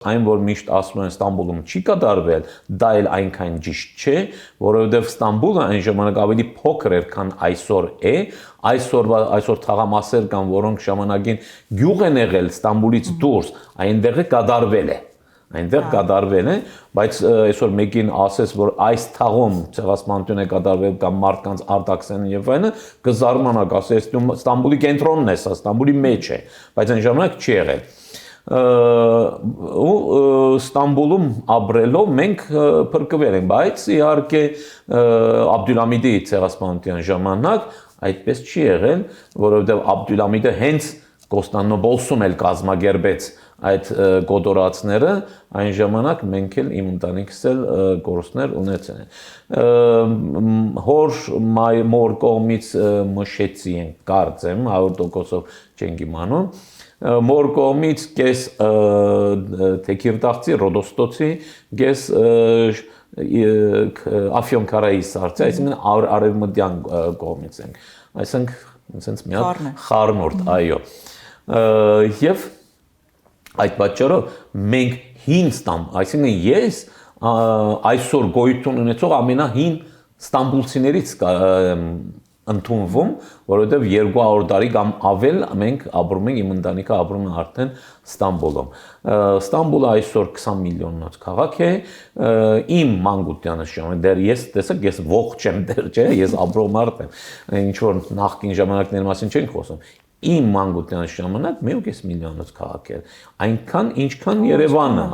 Այն որ միշտ ասում են Ստամբուլում չի կատարվել, դա էլ այնքան ճիշտ չէ, որովհետև Ստամբուլը այն ժամանակ ավելի փոքր էր, քան այսօր է, այսօր թաղամասեր կան, որոնք ժամանակին գյուղ են եղել Ստամբուլից դուրս, այնտեղը կատարվել է։ Այնտեղ կատարվել է, բայց այսօր մեկին ասես, որ այս թաղում ցեղասպանություն է կատարվել կամ մարդկանց արտաքսեն եւ այլն, կզարմանա, ասես Ստամբուլի կենտրոնն է, սա Ստամբուլի մեջ է, բայց այն ժամանակ չի եղել։ Ստամբուլում ապրելով մենք փրկվել ենք, բայց իհարկե Աբդուլհամիդի ցեղասպանության ժամանակ այդպես չի եղել, որովհետև Աբդուլհամիդը հենց Կոստանդնուպոլսում էլ կազմակերպեց այդ կոտորածները, այն ժամանակ մենք էլ իմ ընտանիքս էլ կորուստներ ունեցել են։ Մոր կողմից մշեցի են, կարծեմ, 100%-ով չենք իմանում, մոր կողմից կես թեքիրդաղցի, ռոդոստոցի, կես Աֆյոնքարայի սարցի, այսինքն արևմտյան կողմից ենք, այսինքն մի հատ խառնուրդ, այո, և այդ պատճառով մենք հին այսինքն ես այսօր գոյություն ունեցող ամենահին ստամբուլցիներից ընդունվում, որովհետև 200 տարի կամ ավել մենք ապրում ենք, իմ ընտանիքը ապրում է արդեն Ստամբուլում։ Ստամբուլը այսօր 20 միլիոնոց քաղաք է, իմ մանկությանս ժամանակ, դեռ ես տեսեք, ես ողջ եմ դեռ, չէ, ես ապրող մարդ եմ, ինչ որ նախկին ժամանակների մասին չենք խոսում։ Իմ մանկությանս ժամանակ 1.5 միլիոնոց քաղաք էր, այնքան ինչքան Երևանը։